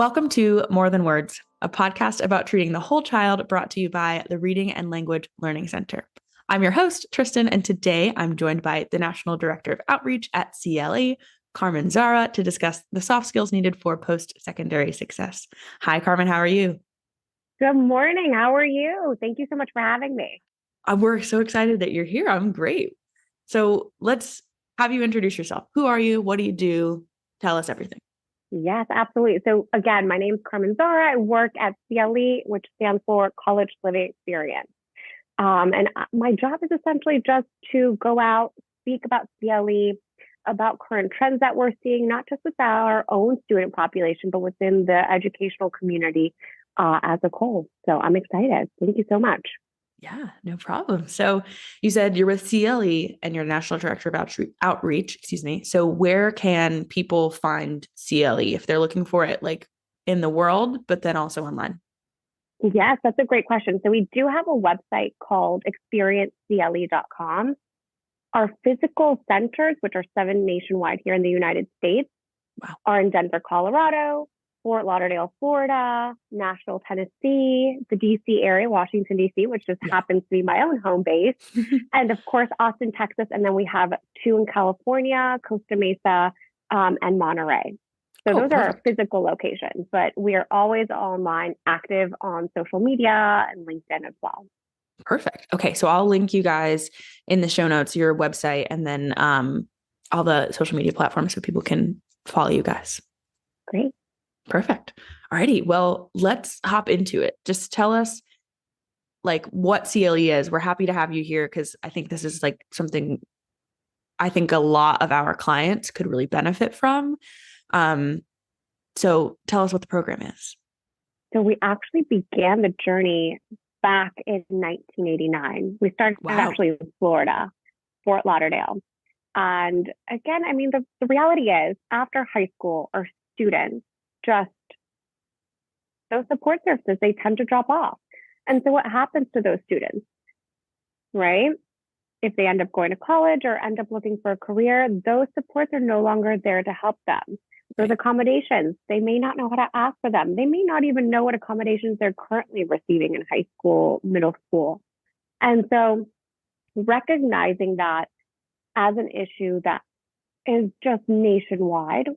Welcome to More Than Words, a podcast about treating the whole child, brought to you by the Reading and Language Learning Center. I'm your host, Tristan, and today I'm joined by the National Director of Outreach at CLE, Carmen Zahra, to discuss the soft skills needed for post-secondary success. Hi, Carmen. How are you? Good morning. How are you? Thank you so much for having me. We're so excited that you're here. I'm great. So let's have you introduce yourself. Who are you? What do you do? Tell us everything. Yes, absolutely. So again, my name is Carmen Zahra. I work at CLE, which stands for College Living Experience. My job is essentially just to go out, speak about CLE, about current trends that we're seeing, not just with our own student population, but within the educational community as a whole. So I'm excited. Thank you so much. Yeah, no problem. So you said you're with CLE and you're National Director of Outreach, excuse me. So where can people find CLE if they're looking for it, like in the world, but then also online? Yes, that's a great question. So we do have a website called experiencecle.com. Our physical centers, which are 7 nationwide here in the United States, Wow. are in Denver, Colorado, Fort Lauderdale, Florida, Nashville, Tennessee, the DC area, Washington, DC, which just happens to be my own home base, and of course, Austin, Texas. And then we have 2 in California, Costa Mesa, and Monterey. So those are our physical locations, but we are always online, active on social media and LinkedIn as well. Perfect. Okay. So I'll link you guys in the show notes, your website, and then all the social media platforms so people can follow you guys. Great. Perfect. Alrighty. Well, let's hop into it. Just tell us like what CLE is. We're happy to have you here because I think this is like something I think a lot of our clients could really benefit from. So tell us what the program is. So we actually began the journey back in 1989. We started actually in Florida, Fort Lauderdale. And again, I mean, the reality is after high school, our students just, those support services, they tend to drop off. And so what happens to those students, right? If they end up going to college or end up looking for a career, those supports are no longer there to help them. Those accommodations, they may not know how to ask for them. They may not even know what accommodations they're currently receiving in high school, middle school. And so recognizing that as an issue that is just nationwide,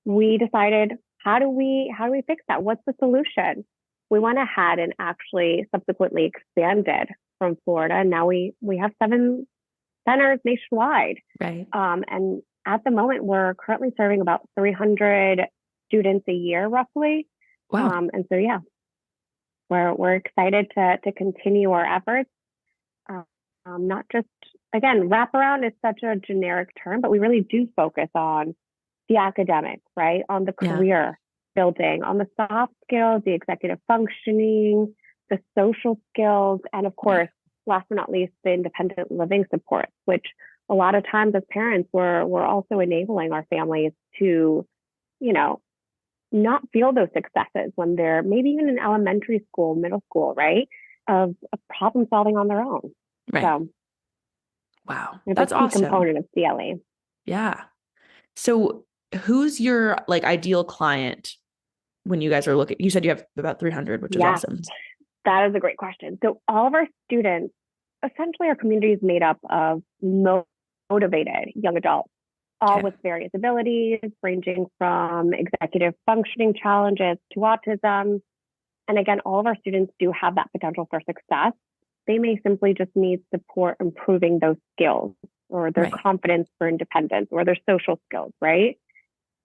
we decided, how do we fix that? What's the solution? We went ahead and actually subsequently expanded from Florida. And now we have 7 centers nationwide. Right. And at the moment, we're currently serving about 300 students a year, roughly. Wow. And so, yeah, we're excited to continue our efforts. Not just, again, wraparound is such a generic term, but we really do focus on the academic, right? On the career building, on the soft skills, the executive functioning, the social skills, and of course, last but not least, the independent living support, which a lot of times as parents, we're also enabling our families to, not feel those successes when they're maybe even in elementary school, middle school, right? Of problem solving on their own. Right. So, wow. That's a key component of CLE. Yeah. So who's your like ideal client when you guys are looking? You said you have about 300, which is awesome. That is a great question. So all of our students, essentially our community is made up of motivated young adults, all with various abilities, ranging from executive functioning challenges to autism. And again, all of our students do have that potential for success. They may simply just need support improving those skills or their confidence for independence or their social skills, right?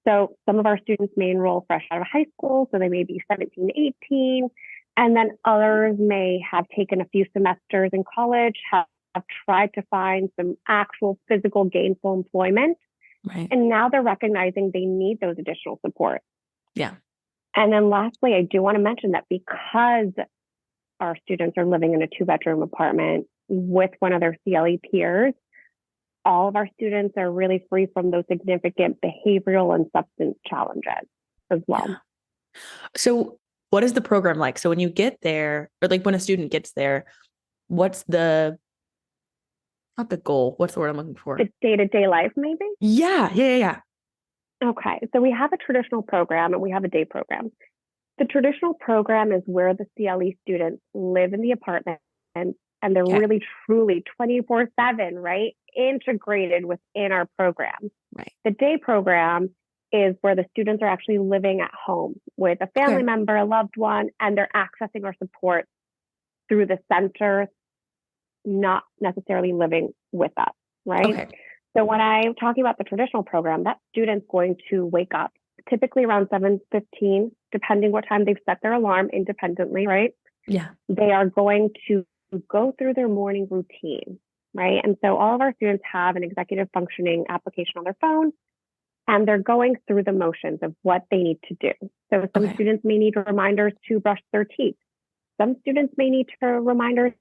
So some of our students may enroll fresh out of high school, so they may be 17, 18. And then others may have taken a few semesters in college, have tried to find some actual physical gainful employment. Right. And now they're recognizing they need those additional support. Yeah. And then lastly, I do want to mention that because our students are living in a 2-bedroom apartment with one of their CLE peers, all of our students are really free from those significant behavioral and substance challenges as well. Yeah. So what is the program like? So when you get there, or like when a student gets there, what's not the goal? What's the word I'm looking for? The day-to-day life, maybe? Yeah. Okay, so we have a traditional program and we have a day program. The traditional program is where the CLE students live in the apartment and they're Okay. really truly 24/7, right? Integrated within our program. Right. The day program is where the students are actually living at home with a family Okay. member, a loved one, and they're accessing our support through the center, not necessarily living with us, right? Okay. So when I'm talking about the traditional program, that student's going to wake up typically around 7:15, depending what time they've set their alarm independently, right? Yeah. They are going to go through their morning routine, right? And so all of our students have an executive functioning application on their phone, and they're going through the motions of what they need to do. So some Okay. students may need reminders to brush their teeth. Some students may need reminders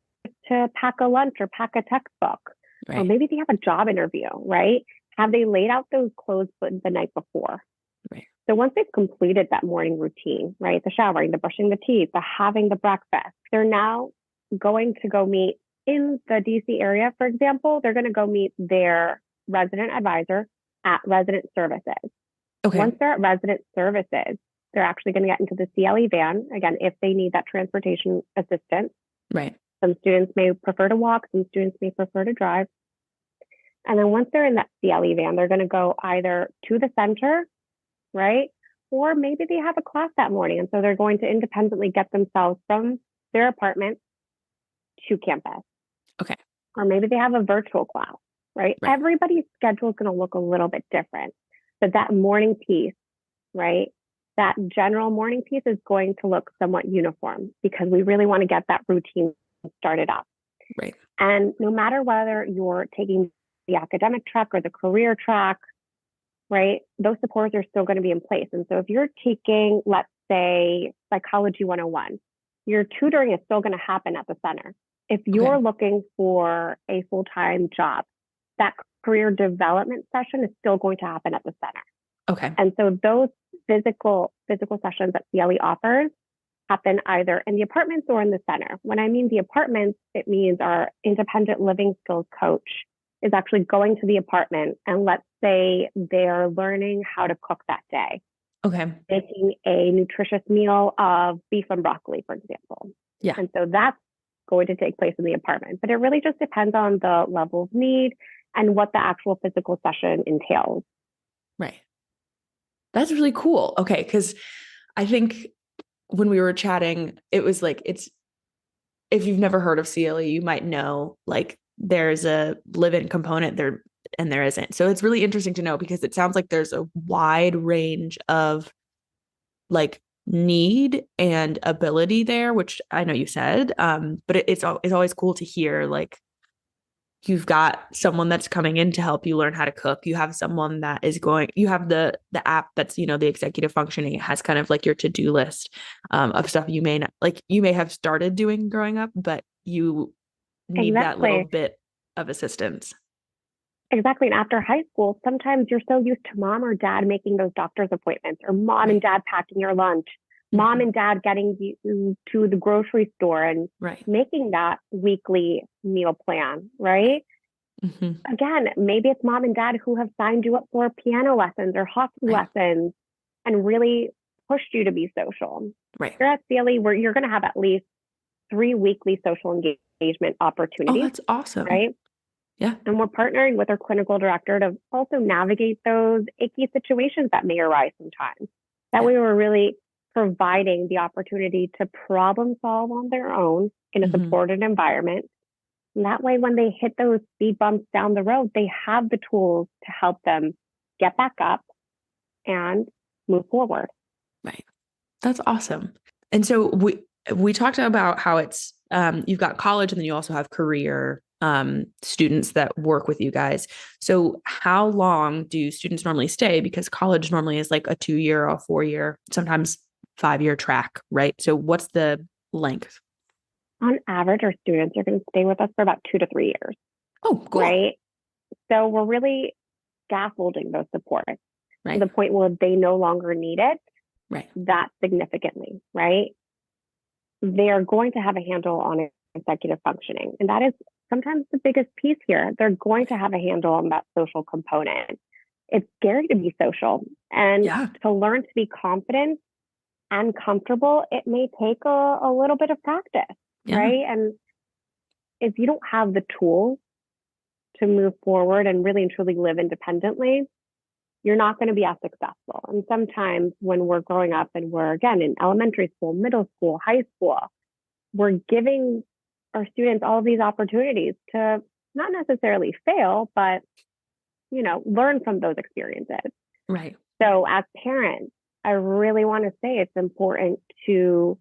to pack a lunch or pack a textbook, or Right. maybe they have a job interview, right? Have they laid out those clothes the night before? Right. So once they've completed that morning routine, right, the showering, the brushing the teeth, the having the breakfast, they're now going to go meet in the DC area, for example, they're going to go meet their resident advisor at resident services. Okay. Once they're at resident services, they're actually going to get into the CLE van, again, if they need that transportation assistance. Right. Some students may prefer to walk, some students may prefer to drive. And then once they're in that CLE van, they're going to go either to the center, right? Or maybe they have a class that morning. And so they're going to independently get themselves from their apartment to campus. Okay. Or maybe they have a virtual class, right? Right. Everybody's schedule is going to look a little bit different. But that morning piece, right? That general morning piece is going to look somewhat uniform because we really want to get that routine started up. Right. And no matter whether you're taking the academic track or the career track, right, those supports are still going to be in place. And so if you're taking, let's say, Psychology 101, your tutoring is still going to happen at the center. If you're Okay. looking for a full-time job, that career development session is still going to happen at the center. Okay. And so those physical sessions that CLE offers happen either in the apartments or in the center. When I mean the apartments, it means our independent living skills coach is actually going to the apartment and let's say they're learning how to cook that day, Okay. making a nutritious meal of beef and broccoli, for example. Yeah. And so that's going to take place in the apartment. But it really just depends on the level of need and what the actual physical session entails. Right. That's really cool. Okay. Because I think when we were chatting, it was like, if you've never heard of CLE, you might know like there's a live-in component there and there isn't. So it's really interesting to know because it sounds like there's a wide range of like need and ability there, which I know you said. But it's always cool to hear like you've got someone that's coming in to help you learn how to cook. You have someone that is going, you have the app that's, the executive functioning. It has kind of like your to-do list of stuff you may not like, you may have started doing growing up, but you need that little Exactly. bit of assistance. Exactly. And after high school, sometimes you're so used to mom or dad making those doctor's appointments, or mom and dad packing your lunch, mom and dad getting you to the grocery store and Right. making that weekly meal plan, right? Mm-hmm. Again, maybe it's mom and dad who have signed you up for piano lessons or hockey lessons and really pushed you to be social. Right. You're at CLE where you're going to have at least 3 weekly social engagement opportunities. Oh, that's awesome. Right? Yeah. And we're partnering with our clinical director to also navigate those icky situations that may arise sometimes. That way we're really providing the opportunity to problem solve on their own in a supported environment. And that way, when they hit those speed bumps down the road, they have the tools to help them get back up and move forward. Right. That's awesome. And so we talked about how it's you've got college and then you also have career students that work with you guys. So how long do students normally stay? Because college normally is like a 2-year or 4-year, sometimes 5-year track, right? So what's the length? On average, our students are going to stay with us for about 2 to 3 years. Oh, cool. Right. So we're really scaffolding those supports to the point where they no longer need it that significantly, right? They're going to have a handle on executive functioning. And that is sometimes the biggest piece here. They're going to have a handle on that social component. it's scary to be social, and Yeah. to learn to be confident and comfortable, it may take a little bit of practice, Yeah. right? And if you don't have the tools to move forward and really and truly live independently, you're not going to be as successful. And sometimes when we're growing up and we're, again, in elementary school, middle school, high school, we're giving our students all of these opportunities to not necessarily fail, but, learn from those experiences. Right. So as parents, I really want to say it's important to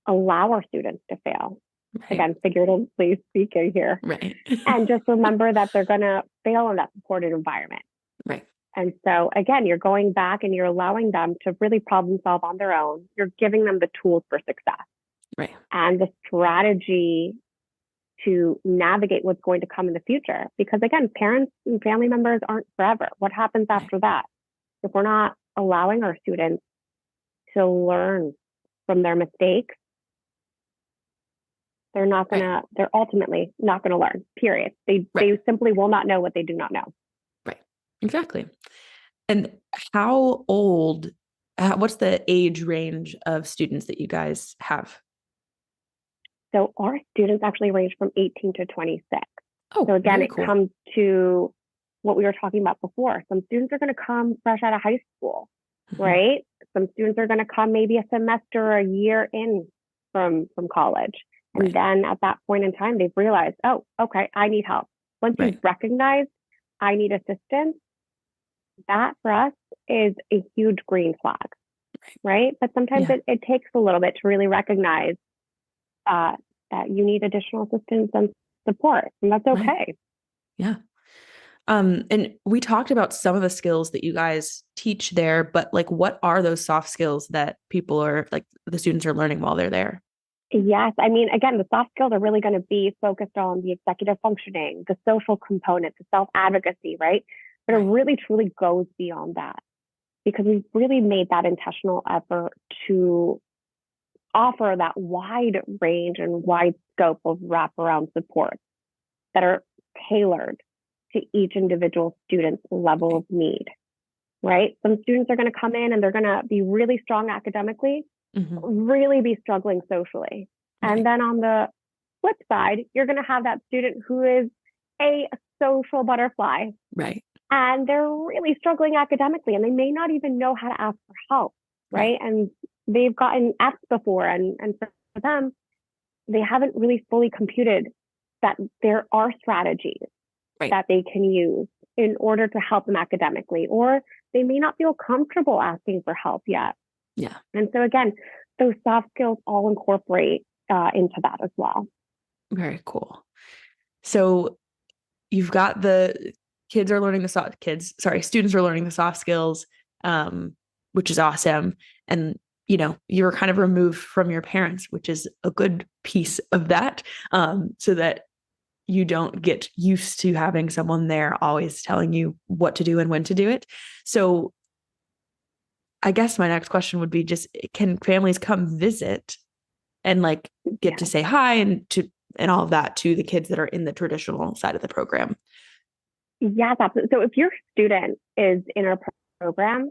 allow our students to fail. Right. Again, figuratively speaking here. Right. And just remember that they're going to fail in that supported environment. Right. And so, again, you're going back and you're allowing them to really problem solve on their own. You're giving them the tools for success. Right. And the strategy to navigate what's going to come in the future. Because, again, parents and family members aren't forever. What happens after that? If we're not allowing our students to learn from their mistakes, they're ultimately not going to learn, period. They simply will not know what they do not know. Right. Exactly. And what's the age range of students that you guys have? So our students actually range from 18 to 26. Oh, so again, it cool. comes to what we were talking about before. Some students are going to come fresh out of high school, right? Some students are going to come maybe a semester or a year in from college. And then at that point in time, they've realized, oh, okay, I need help. Once you've recognized I need assistance, that for us is a huge green flag, right? But sometimes it takes a little bit to really recognize that you need additional assistance and support, and that's okay. Right. Yeah. And we talked about some of the skills that you guys teach there, but like, what are those soft skills that the students are learning while they're there? Yes. I mean, again, the soft skills are really going to be focused on the executive functioning, the social component, the self-advocacy, right? But it really truly goes beyond that, because we've really made that intentional effort to offer that wide range and wide scope of wraparound support that are tailored to each individual student's level of need, right? Some students are going to come in and they're going to be really strong academically, really be struggling socially. And then on the flip side, you're going to have that student who is a social butterfly. Right. And they're really struggling academically, and they may not even know how to ask for help, right? And they've gotten F's before, and for them, they haven't really fully computed that there are strategies that they can use in order to help them academically, or they may not feel comfortable asking for help yet. Yeah. And so again, those soft skills all incorporate into that as well. Very cool. So you've got students are learning the soft skills, which is awesome. And, you're kind of removed from your parents, which is a good piece of that, so that you don't get used to having someone there always telling you what to do and when to do it. So I guess my next question would be just, can families come visit and get to say hi and all of that to the kids that are in the traditional side of the program? Yes, absolutely. So if your student is in our program,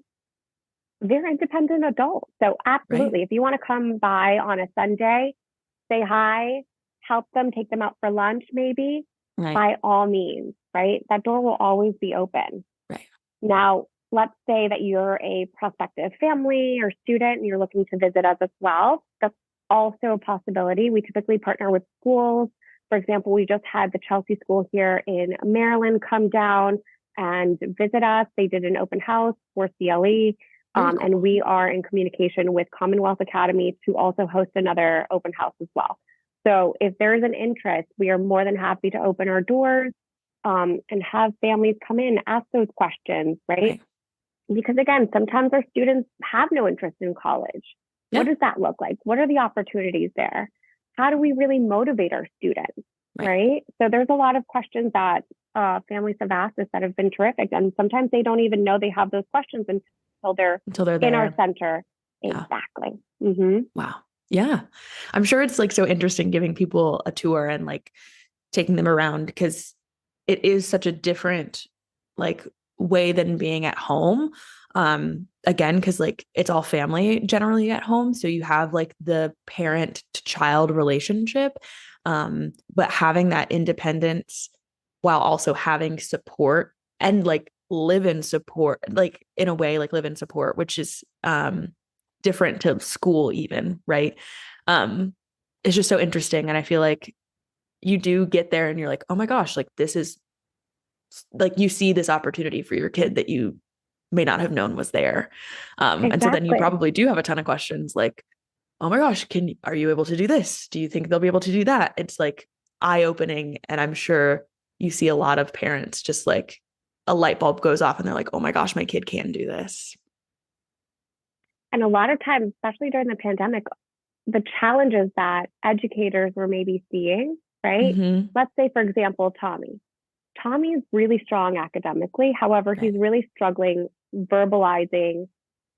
they're independent adults. So absolutely, if you want to come by on a Sunday, say hi, help them, take them out for lunch maybe, by all means, right? That door will always be open. Right. Now, let's say that you're a prospective family or student and you're looking to visit us as well. That's also a possibility. We typically partner with schools. For example, we just had the Chelsea School here in Maryland come down and visit us. They did an open house for CLE. Cool. And we are in communication with Commonwealth Academy to also host another open house as well. So if there's an interest, we are more than happy to open our doors and have families come in, ask those questions, right? Because again, sometimes our students have no interest in college. Yeah. What does that look like? What are the opportunities there? How do we really motivate our students, right? So there's a lot of questions that families have asked us that have been terrific. And sometimes they don't even know they have those questions until they're in our center. Yeah. Exactly. Mm-hmm. Wow. Yeah. I'm sure it's so interesting giving people a tour and taking them around, because it is such a different way than being at home. Again, because like it's all family generally at home. So you have like the parent to child relationship. But having that independence while also having support and like live in support, like in a way, like live in support, which is different to school, even, right? It's just so interesting. And I feel like you do get there and you're like, oh my gosh, like this is like you see this opportunity for your kid that you may not have known was there. And so then you Exactly. probably do have a ton of questions like, oh my gosh, are you able to do this? Do you think they'll be able to do that? It's like eye opening. And I'm sure you see a lot of parents just like a light bulb goes off and they're like, oh my gosh, my kid can do this. And a lot of times, especially during the pandemic, the challenges that educators were maybe seeing, right? Mm-hmm. Let's say, for example, Tommy. Tommy is really strong academically. However, Right. he's really struggling verbalizing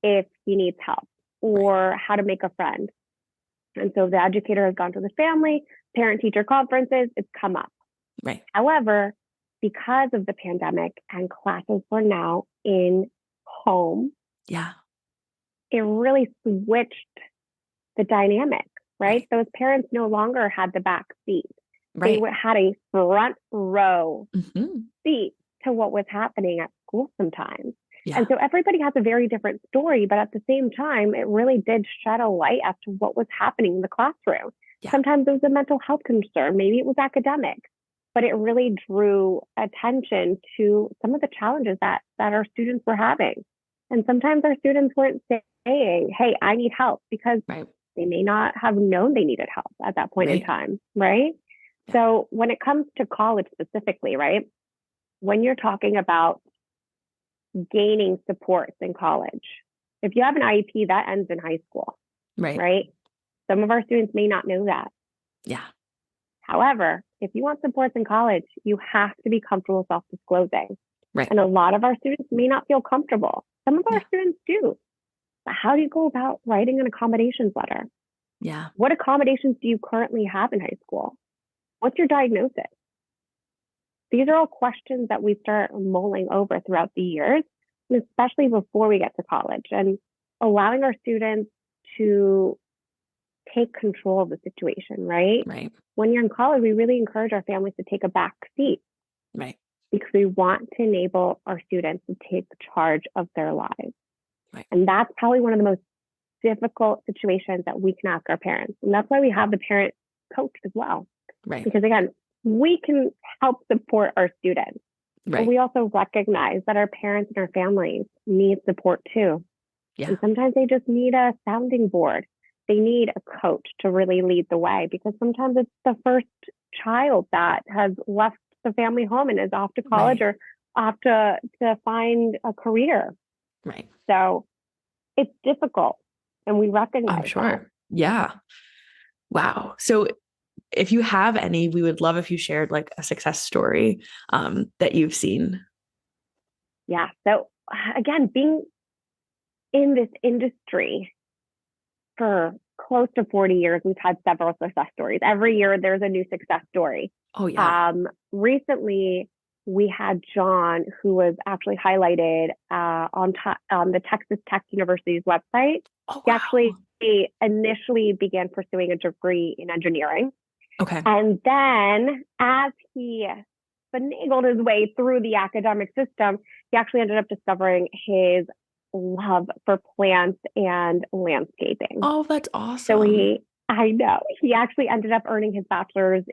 if he needs help Right. or how to make a friend. And so the educator has gone to the family, parent teacher conferences, it's come up. Right. However, because of the pandemic and classes were now in home, Yeah. it really switched the dynamic, right? Right. Those parents no longer had the back seat. They Right. had a front row Mm-hmm. seat to what was happening at school sometimes. And Yeah. so everybody has a very different story, but at the same time, it really did shed a light as to what was happening in the classroom. Yeah. Sometimes it was a mental health concern, maybe it was academic, but it really drew attention to some of the challenges that our students were having. And sometimes our students weren't saying, hey, I need help, because Right. they may not have known they needed help at that point in Right. time, right? Yeah. So when it comes to college specifically, right, when you're talking about gaining supports in college, if you have an IEP, that ends in high school, Right. right? Some of our students may not know that. Yeah. However, if you want supports in college, you have to be comfortable self-disclosing. Right. And a lot of our students may not feel comfortable. Some of our Yeah. students do. But how do you go about writing an accommodations letter? Yeah. What accommodations do you currently have in high school? What's your diagnosis? These are all questions that we start mulling over throughout the years, and especially before we get to college, and allowing our students to take control of the situation, right? Right. When you're in college, we really encourage our families to take a back seat Right. because we want to enable our students to take charge of their lives. Right. And that's probably one of the most difficult situations that we can ask our parents. And that's why we have the parent coach as well. Right. Because again, we can help support our students, but Right. we also recognize that our parents and our families need support too. Yeah. And sometimes they just need a sounding board. They need a coach to really lead the way, because sometimes it's the first child that has left the family home and is off to college Right. or off to find a career. Right. So it's difficult, and we I'm recognize that. sure. Yeah. Wow. So if you have any, we would love if you shared like a success story that you've seen. Yeah. So again, being in this industry for close to 40 years, we've had several success stories. Every year there's a new success story. Oh yeah. Recently, we had John, who was actually highlighted on the Texas Tech University's website. Oh He wow. actually initially began pursuing a degree in engineering. Okay. And then as he finagled his way through the academic system, he actually ended up discovering his love for plants and landscaping. Oh, that's So awesome. I know, he actually ended up earning his bachelor's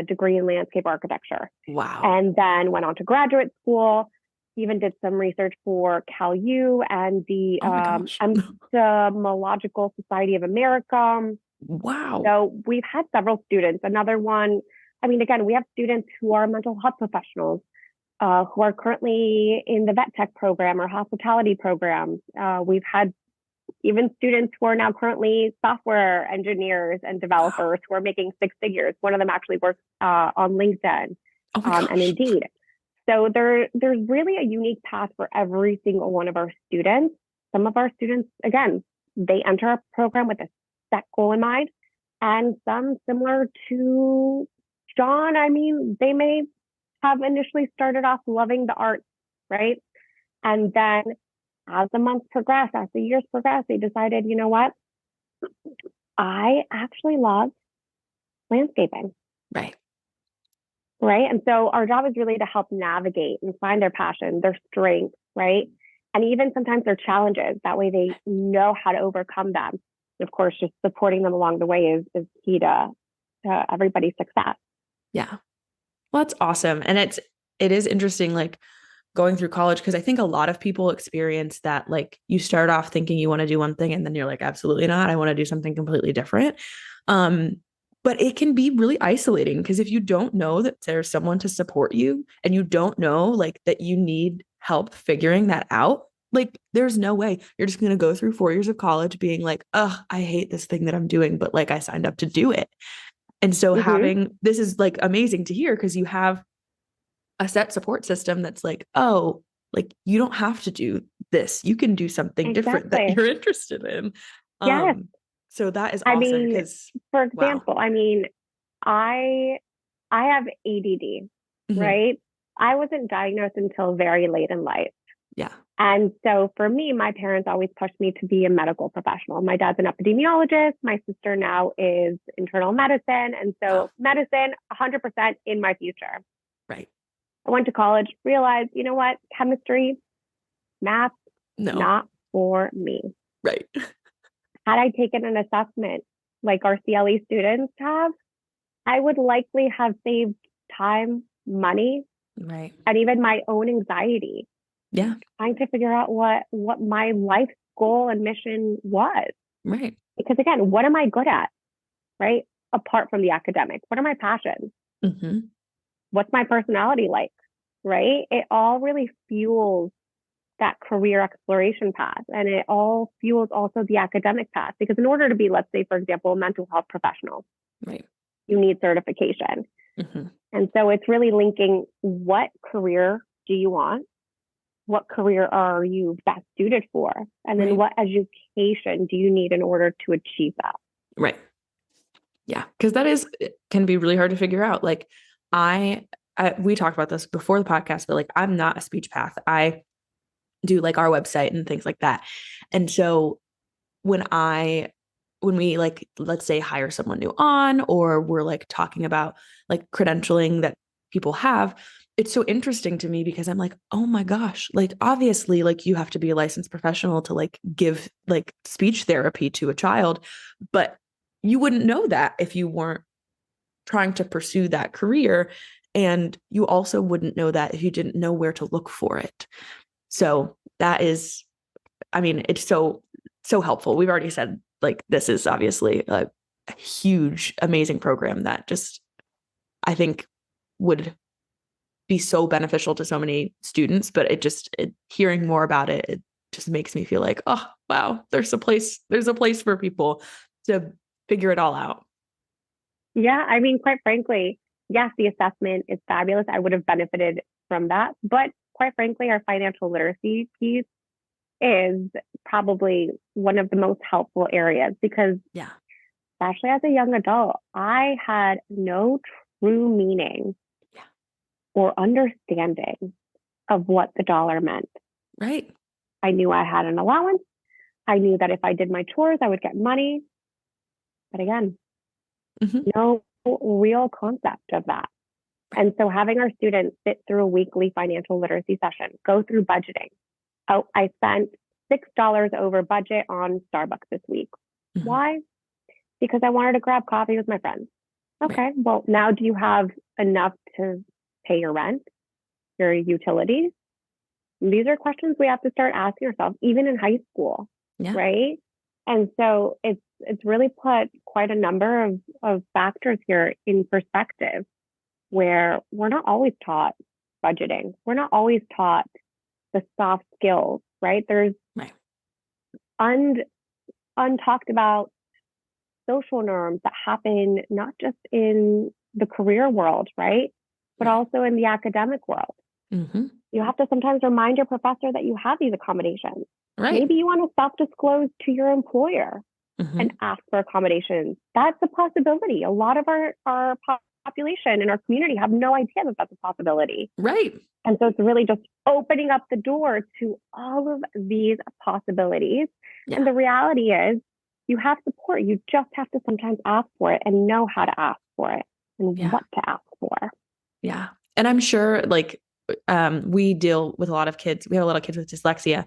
degree in landscape architecture, Wow. and then went on to graduate school. He even did some research for Cal U and the Oh my gosh. Entomological Society of America. Wow. So we've had several students. Another one, I mean, again, we have students who are mental health professionals who are currently in the vet tech program or hospitality programs. We've had even students who are now currently software engineers and Wow. developers who are making six figures. One of them actually works on LinkedIn Oh my and gosh. Indeed. So there's really a unique path for every single one of our students. Some of our students, again, they enter our program with a set goal in mind, and some, similar to John, I mean, they may have initially started off loving the arts, right? And then as the months progressed, as the years progressed, they decided, you know what? I actually love landscaping. Right. Right. And so our job is really to help navigate and find their passion, their strengths, right? And even sometimes their challenges. That way they know how to overcome them. And of course, just supporting them along the way is key to everybody's success. Yeah. Well, that's awesome. And it is interesting, like going through college, because I think a lot of people experience that, like you start off thinking you want to do one thing and then you're like, absolutely not. I want to do something completely different. Um, but it can be really isolating because if you don't know that there's someone to support you and you don't know like that you need help figuring that out, like there's no way you're just going to go through 4 years of college being like, oh, I hate this thing that I'm doing, but like I signed up to do it. And so Mm-hmm. having this is like amazing to hear because you have a set support system that's like, oh, like you don't have to do this. You can do something different that Exactly. you're interested in. Yes. So that is I awesome mean, because for wow. example, I mean, I I have ADD, Mhm. right? I wasn't diagnosed until very late in life. Yeah. And so for me, my parents always pushed me to be a medical professional. My dad's an epidemiologist. My sister now is internal medicine. And Wow. so medicine, 100% in my future. Right. I went to college, realized, you know what? Chemistry, math, No. not for me. Right. Had I taken an assessment like our CLE students have, I would likely have saved time, money, Right. and even my own anxiety Yeah. trying to figure out what my life goal and mission was. Right. Because again, what am I good at? Right? Apart from the academic, what are my passions? Hmm. What's my personality like? Right? It all really fuels that career exploration path. And it all fuels also the academic path. Because in order to be, let's say, for example, a mental health professional, Right. you need certification. Hmm. And so it's really linking what career do you want? What career are you best suited for? And then Right. what education do you need in order to achieve that? Right. Yeah. Because that is it can be really hard to figure out. Like I, we talked about this before the podcast, but like I'm not a speech path. I do like our website and things like that. And so when we like let's say hire someone new on or we're like talking about like credentialing that people have, it's so interesting to me because I'm like, oh my gosh, like obviously like you have to be a licensed professional to like give like speech therapy to a child, but you wouldn't know that if you weren't trying to pursue that career, and you also wouldn't know that if you didn't know where to look for it. So that is, I mean, it's so helpful. We've already said like this is obviously a huge, amazing program that just I think would be so beneficial to so many students. But hearing more about it, it just makes me feel like, oh wow, there's a place for people to figure it all out. Yeah, I mean, quite frankly, yes, the assessment is fabulous. I would have benefited from that. But quite frankly, our financial literacy piece is probably one of the most helpful areas because, Yeah. especially as a young adult, I had no true meaning Yeah. or understanding of what the dollar meant. Right. I knew I had an allowance. I knew that if I did my chores, I would get money. But again, Hmm. no real concept of that. And so having our students sit through a weekly financial literacy session, go through budgeting. Oh, I spent $6 over budget on Starbucks this week. Hmm. Why? Because I wanted to grab coffee with my friends. Right. Okay, well, now do you have enough to pay your rent, your utilities? These are questions we have to start asking ourselves, even in high school, Yeah. right? And so it's really put quite a number of factors here in perspective where we're not always taught budgeting. We're not always taught the soft skills, right? There's Right. un, untalked about social norms that happen not just in the career world, right? But Right. also in the academic world. Hmm. You have to sometimes remind your professor that you have these accommodations. Right. Maybe you want to self disclose to your employer and Hmm. ask for accommodations. That's a possibility. A lot of our population in our community have no idea that that's a possibility. Right. And so it's really just opening up the door to all of these possibilities. Yeah. And the reality is you have support. You just have to sometimes ask for it and know how to ask for it and what to ask for. Yeah. And I'm sure like we deal with a lot of kids. We have a lot of kids with dyslexia.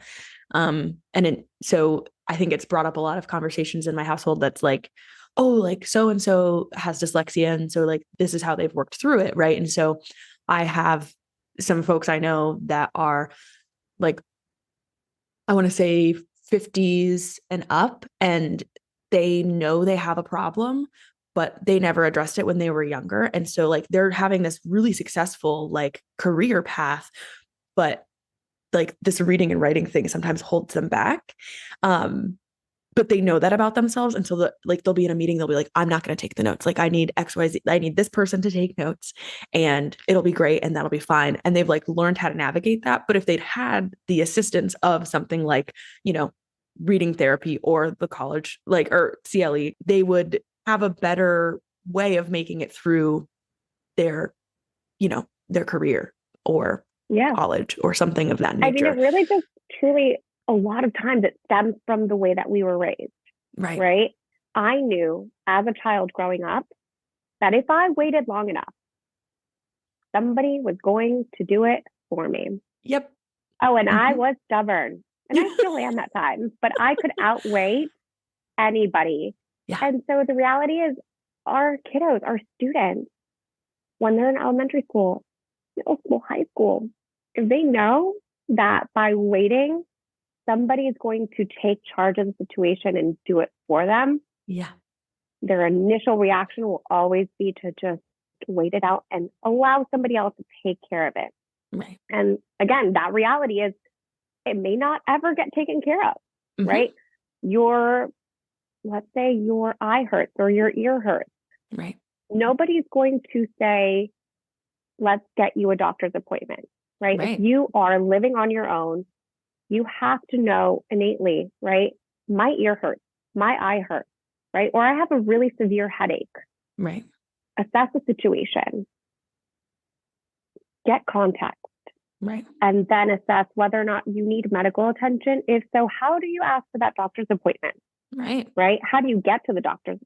So I think it's brought up a lot of conversations in my household that's like, oh, like so-and-so has dyslexia. And so like, this is how they've worked through it. Right. And so I have some folks I know that are like, I want to say 50s and up, and they know they have a problem, but they never addressed it when they were younger. And so like they're having this really successful like career path, but like this reading and writing thing sometimes holds them back. But they know that about themselves. And so they'll be in a meeting, they'll be like, I'm not going to take the notes. Like I need XYZ. I need this person to take notes and it'll be great. And that'll be fine. And they've like learned how to navigate that. But if they'd had the assistance of something like, reading therapy or the college, like, or CLE, they would have a better way of making it through their, their career or college or something of that nature. I mean, it really just truly, a lot of times it stems from the way that we were raised. Right. I knew as a child growing up that if I waited long enough, somebody was going to do it for me. Yep. Oh, and I was stubborn. And I still am at times, but I could outwait anybody. Yeah. And so the reality is our kiddos, our students, when they're in elementary school, middle school, high school, if they know that by waiting, somebody is going to take charge of the situation and do it for them. Yeah. Their initial reaction will always be to just wait it out and allow somebody else to take care of it. Right. And again, that reality is it may not ever get taken care of, right? Let's say your eye hurts or your ear hurts. Right. Nobody's going to say, let's get you a doctor's appointment, right? If you are living on your own, you have to know innately, right? My ear hurts, my eye hurts, right? Or I have a really severe headache. Right. Assess the situation. Get context. Right. And then assess whether or not you need medical attention. If so, how do you ask for that doctor's appointment? Right. Right. How do you get to the doctor's?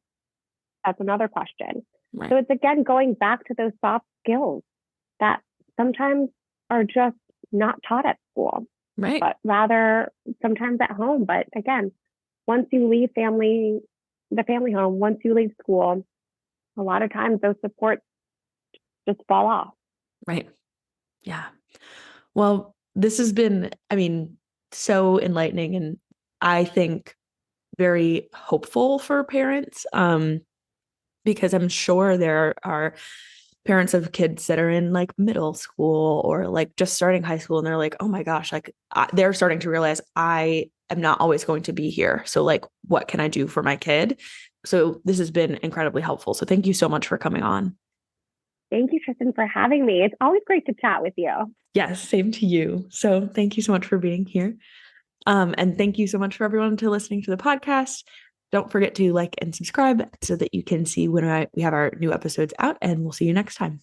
That's another question. Right. So it's again going back to those soft skills that sometimes are just not taught at school. Right. But rather sometimes at home. But again, once you leave the family home, once you leave school, a lot of times those supports just fall off. Right. Yeah. Well, this has been, so enlightening and I think very hopeful for parents, because I'm sure there are parents of kids that are in like middle school or like just starting high school and they're like, oh my gosh, like they're starting to realize I am not always going to be here. So like, what can I do for my kid? So this has been incredibly helpful. So thank you so much for coming on. Thank you, Tristan, for having me. It's always great to chat with you. Yes, same to you. So thank you so much for being here. And thank you so much for everyone to listening to the podcast. Don't forget to like and subscribe so that you can see when we have our new episodes out, and we'll see you next time.